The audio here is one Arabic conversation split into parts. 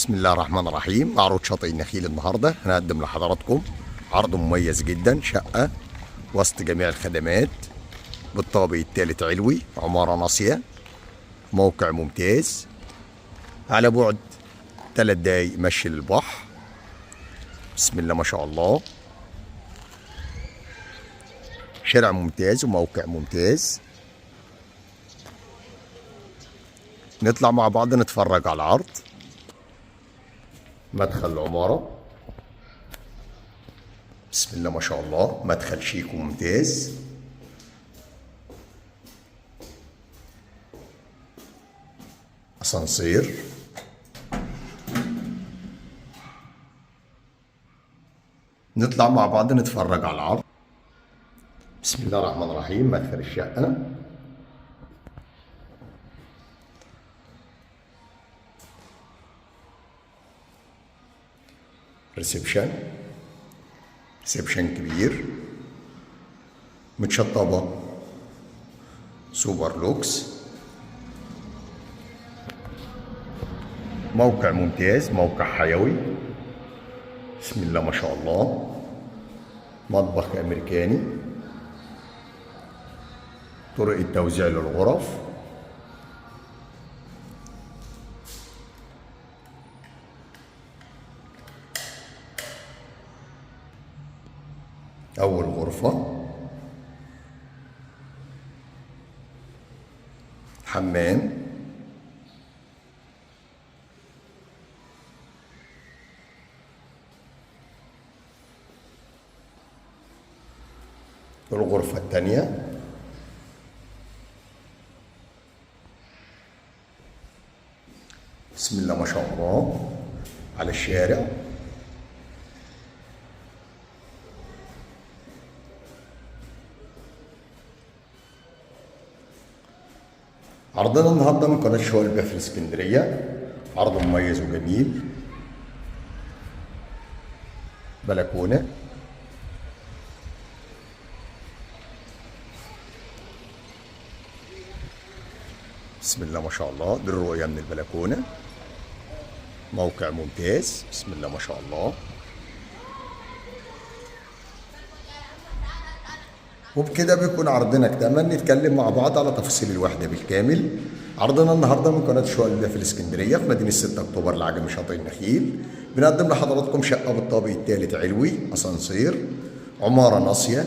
بسم الله الرحمن الرحيم. معروض شاطئ النخيل النهارده هنقدم لحضراتكم عرض مميز جدا، شقة وسط جميع الخدمات بالطابق الثالث علوي، عمارة ناصية، موقع ممتاز، على بعد 3 دقايق مشي للبحر. بسم الله ما شاء الله، شارع ممتاز وموقع ممتاز. نطلع مع بعض نتفرج على العرض. مدخل العمارة، بسم الله ما شاء الله، مدخل شيك وممتاز. اسانسير، نطلع مع بعض نتفرج على العرض. بسم الله الرحمن الرحيم. مدخل الشقة، ريسبشن كبير، متشطبة سوبر لوكس، موقع ممتاز، موقع حيوي. بسم الله ما شاء الله، مطبخ أمريكاني، طرق التوزيع للغرف، أول غرفة، حمام، الغرفة الثانية، بسم الله ما شاء الله، على الشارع. عرضنا النهارده من قناة شوال البيع في الاسكندرية، عرض مميز وجميل. بلكونة، بسم الله ما شاء الله، دي الرؤية من البلكونة، موقع ممتاز، بسم الله ما شاء الله. وبكده بيكون عرضنا اكتمل. نتكلم مع بعض على تفاصيل الوحدة بالكامل. عرضنا النهارده من قناة شوال البيع في الاسكندرية في مدينة 6 أكتوبر العجمي شاطئ النخيل. بنقدم لحضراتكم شقة بالطابق الثالث علوي، اسانسير، عمارة ناصية،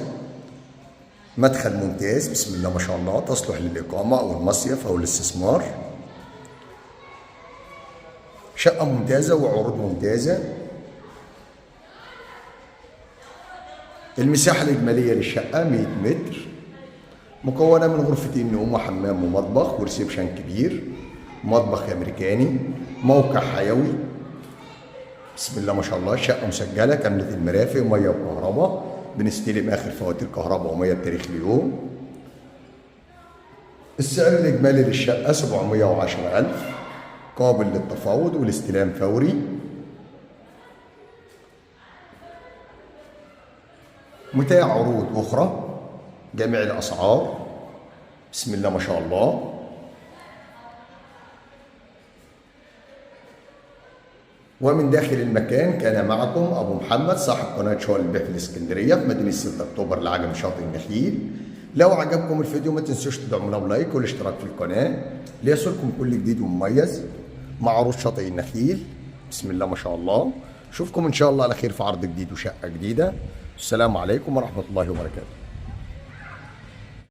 مدخل ممتاز، بسم الله ما شاء الله، تصلح للإقامة أو المصيف أو الاستثمار. شقة ممتازة وعروض ممتازة. المساحة الإجمالية للشقة 100 متر، مكونة من غرفتين نوم وحمام ومطبخ وريسبشن كبير، مطبخ أمريكاني، موقع حيوي، بسم الله ما شاء الله. شقة مسجلة كاملة المرافق، مية وكهرباء، بنستلم آخر فواتير كهرباء ومية بتاريخ اليوم. السعر الإجمالي للشقة 710,000، قابل للتفاوض والاستلام فوري. متاح عروض أخرى، جميع الأسعار، بسم الله ما شاء الله. ومن داخل المكان كان معكم أبو محمد، صاحب قناة شوال البيع في الإسكندرية في مدينة 6 أكتوبر العجمي شاطئ النخيل. لو عجبكم الفيديو ما تنسوش تدعمونا بلايك والاشتراك في القناة ليصلكم كل جديد ومميز مع عروض شاطئ النخيل. بسم الله ما شاء الله. اشوفكم ان شاء الله على خير في عرض جديد وشقة جديدة. السلام عليكم ورحمة الله وبركاته.